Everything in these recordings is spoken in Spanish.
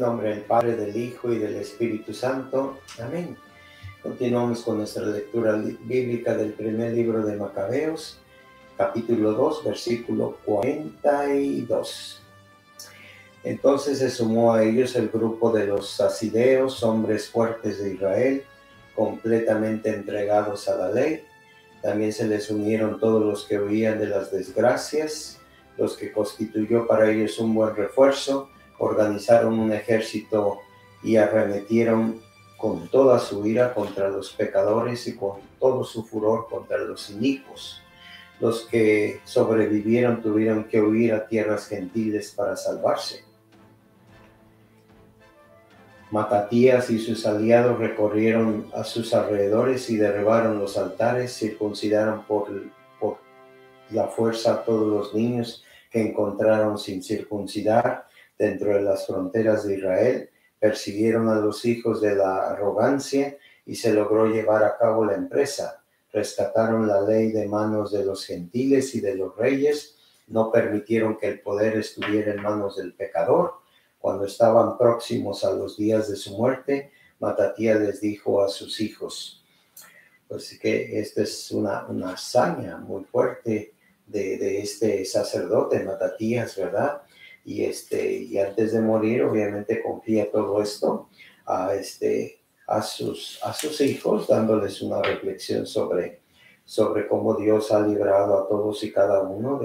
nombre del Padre, del Hijo y del Espíritu Santo. Amén. Continuamos con nuestra lectura bíblica del primer libro de Macabeos, capítulo 2, versículo 42. Entonces se sumó a ellos el grupo de los Hasideos, hombres fuertes de Israel, completamente entregados a la ley. También se les unieron todos los que huían de las desgracias, los que constituyó para ellos un buen refuerzo, organizaron un ejército y arremetieron con toda su ira contra los pecadores y con todo su furor contra los inicuos. Los que sobrevivieron tuvieron que huir a tierras gentiles para salvarse. Matatías y sus aliados recorrieron a sus alrededores y derribaron los altares, circuncidaron por la fuerza a todos los niños que encontraron sin circuncidar dentro de las fronteras de Israel, persiguieron a los hijos de la arrogancia y se logró llevar a cabo la empresa. Rescataron la ley de manos de los gentiles y de los reyes, no permitieron que el poder estuviera en manos del pecador. Cuando estaban próximos a los días de su muerte, Matatías les dijo a sus hijos, pues que esta es una hazaña muy fuerte de este sacerdote Matatías, ¿verdad? Y antes de morir, obviamente confía todo esto a sus hijos, dándoles una reflexión sobre cómo Dios ha librado a todos y cada uno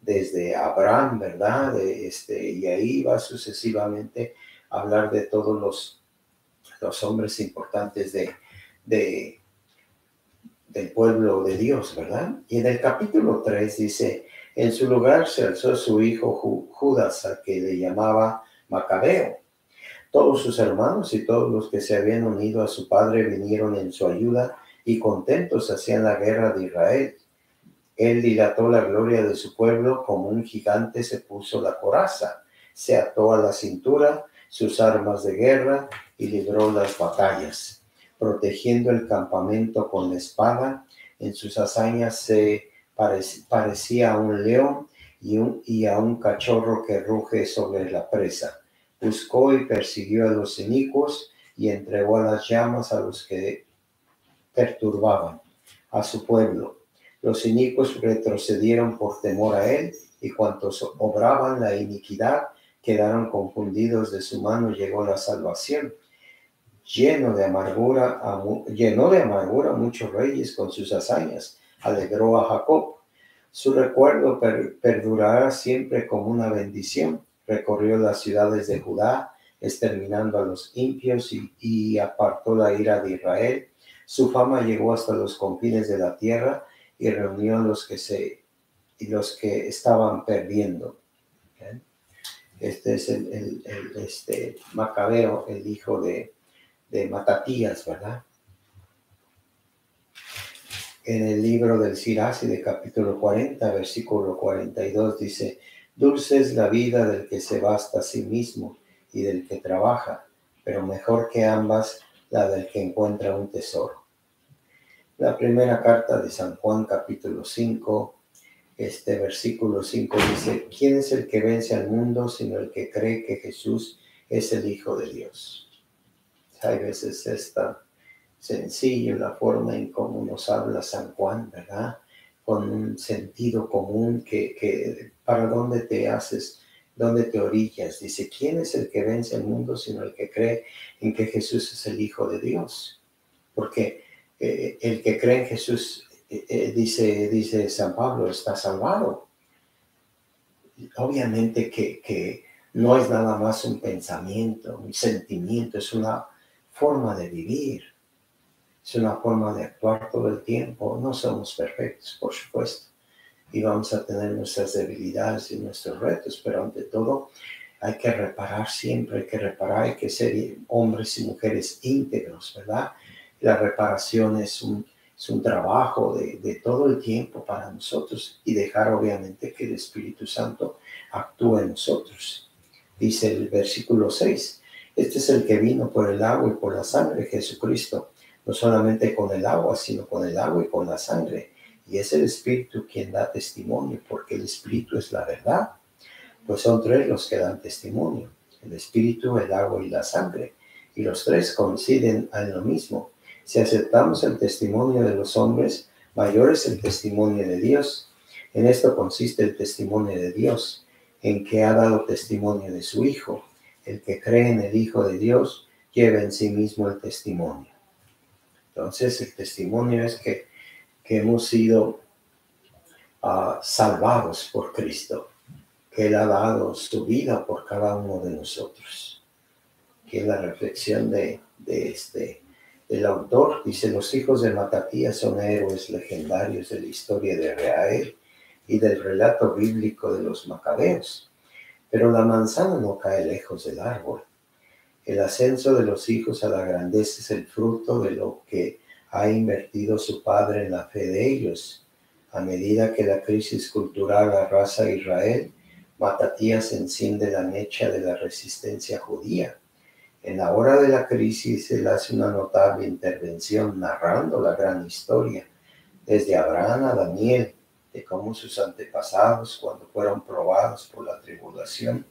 desde Abraham, ¿verdad? Y ahí va sucesivamente a hablar de todos los hombres importantes del pueblo de Dios, ¿verdad? Y en el capítulo 3 dice, en su lugar se alzó su hijo Judas, al que le llamaba Macabeo. Todos sus hermanos y todos los que se habían unido a su padre vinieron en su ayuda y contentos hacían la guerra de Israel. Él dilató la gloria de su pueblo, como un gigante se puso la coraza, se ató a la cintura sus armas de guerra y libró las batallas, protegiendo el campamento con la espada. En sus hazañas se parecía a un león y a un cachorro que ruge sobre la presa. Buscó y persiguió a los inicuos y entregó a las llamas a los que perturbaban a su pueblo. Los inicuos retrocedieron por temor a él, y cuantos obraban la iniquidad quedaron confundidos. De su mano llegó la salvación. Llenó de amargura a muchos reyes con sus hazañas. Alegró a Jacob. Su recuerdo perdurará siempre como una bendición. Recorrió las ciudades de Judá, exterminando a los impios y apartó la ira de Israel. Su fama llegó hasta los confines de la tierra y reunió a los que estaban perdiendo. ¿Okay? Este es Macabeo, el hijo de Matatías, ¿verdad? En el libro del Siracide, capítulo 40, versículo 42, dice, dulce es la vida del que se basta a sí mismo y del que trabaja, pero mejor que ambas la del que encuentra un tesoro. La primera carta de San Juan, capítulo 5, versículo 5 dice, ¿quién es el que vence al mundo sino el que cree que Jesús es el Hijo de Dios? Hay veces es tan sencillo la forma en cómo nos habla San Juan, ¿verdad? Con un sentido común que para dónde te orillas. Dice, ¿quién es el que vence al mundo sino el que cree en que Jesús es el Hijo de Dios? Porque el que cree en Jesús, dice San Pablo, está salvado. Obviamente que no es nada más un pensamiento, un sentimiento, es una forma de vivir, es una forma de actuar todo el tiempo. No somos perfectos, por supuesto, y vamos a tener nuestras debilidades y nuestros retos, pero ante todo hay que reparar siempre, hay que ser hombres y mujeres íntegros, ¿verdad? La reparación es un trabajo de todo el tiempo para nosotros y dejar obviamente que el Espíritu Santo actúe en nosotros. Dice el versículo 6, este es el que vino por el agua y por la sangre, Jesucristo, no solamente con el agua, sino con el agua y con la sangre. Y es el Espíritu quien da testimonio, porque el Espíritu es la verdad. Pues son tres los que dan testimonio. el espíritu, el agua y la sangre, y los tres coinciden en lo mismo. Si aceptamos el testimonio de los hombres, mayor es el testimonio de Dios. En esto consiste el testimonio de Dios, en que ha dado testimonio de su Hijo. El que cree en el Hijo de Dios lleva en sí mismo el testimonio. Entonces, el testimonio es que hemos sido salvados por Cristo, que Él ha dado su vida por cada uno de nosotros. Que la reflexión del autor dice: los hijos de Matatías son héroes legendarios de la historia de Israel y del relato bíblico de los macabeos. Pero la manzana no cae lejos del árbol. El ascenso de los hijos a la grandeza es el fruto de lo que ha invertido su padre en la fe de ellos. A medida que la crisis cultural arrasa a Israel, Matatías enciende la mecha de la resistencia judía. En la hora de la crisis, él hace una notable intervención narrando la gran historia, desde Abraham a Daniel, de cómo sus antepasados, cuando fueron probados por la tribulación,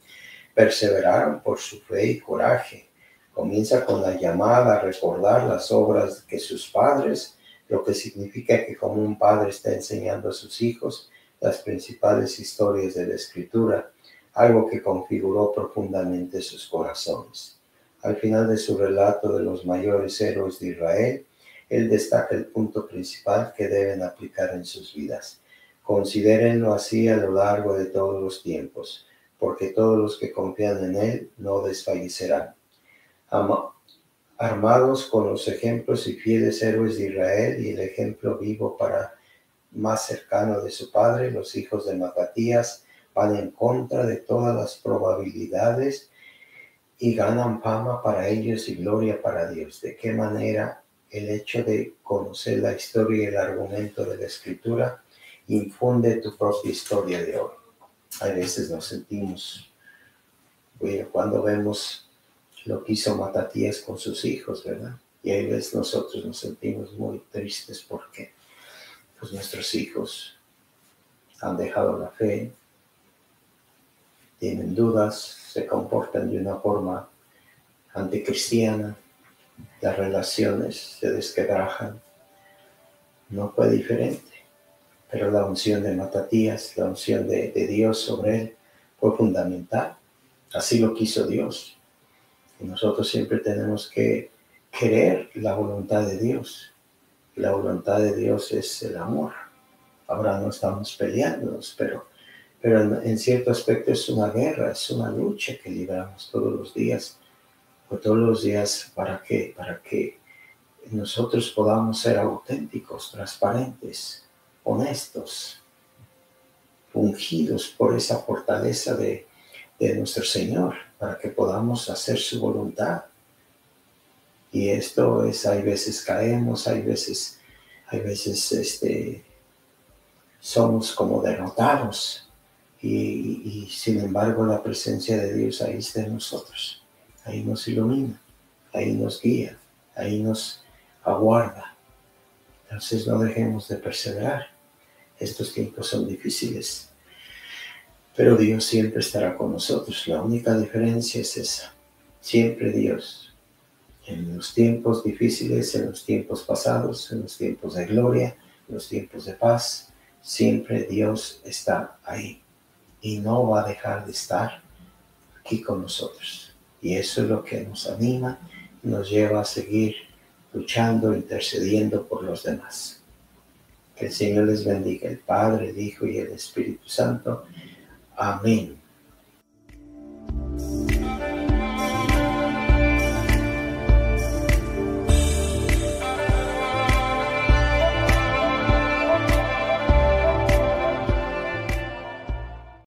perseveraron por su fe y coraje. Comienza con la llamada a recordar las obras que sus padres, lo que significa que como un padre está enseñando a sus hijos las principales historias de la Escritura, algo que configuró profundamente sus corazones. Al final de su relato de los mayores héroes de Israel, él destaca el punto principal que deben aplicar en sus vidas. Considérenlo así a lo largo de todos los tiempos, porque todos los que confían en él no desfallecerán. Armados con los ejemplos y fieles héroes de Israel y el ejemplo vivo más cercano de su padre, los hijos de Matatías van en contra de todas las probabilidades y ganan fama para ellos y gloria para Dios. ¿De qué manera el hecho de conocer la historia y el argumento de la Escritura infunde tu propia historia de hoy? A veces nos sentimos, cuando vemos lo que hizo Matatías con sus hijos, ¿verdad? Y a veces nosotros nos sentimos muy tristes porque pues, nuestros hijos han dejado la fe, tienen dudas, se comportan de una forma anticristiana, las relaciones se desquebrajan. No fue diferente, pero la unción de Matatías, la unción de Dios sobre él fue fundamental. Así lo quiso Dios. Y nosotros siempre tenemos que querer la voluntad de Dios. Y la voluntad de Dios es el amor. Ahora no estamos peleándonos, pero en cierto aspecto es una guerra, es una lucha que libramos todos los días. ¿Para qué? Para que nosotros podamos ser auténticos, transparentes, honestos, ungidos por esa fortaleza de nuestro Señor, para que podamos hacer su voluntad. Y esto es, hay veces caemos, hay veces somos como derrotados, y sin embargo la presencia de Dios ahí está en nosotros. Ahí nos ilumina, ahí nos guía, ahí nos aguarda. Entonces no dejemos de perseverar. Estos tiempos son difíciles, pero Dios siempre estará con nosotros. La única diferencia es esa. Siempre Dios. En los tiempos difíciles, en los tiempos pasados, en los tiempos de gloria, en los tiempos de paz, siempre Dios está ahí. Y no va a dejar de estar aquí con nosotros. Y eso es lo que nos anima y nos lleva a seguir luchando, intercediendo por los demás. Que el Señor les bendiga, el Padre, el Hijo y el Espíritu Santo. Amén.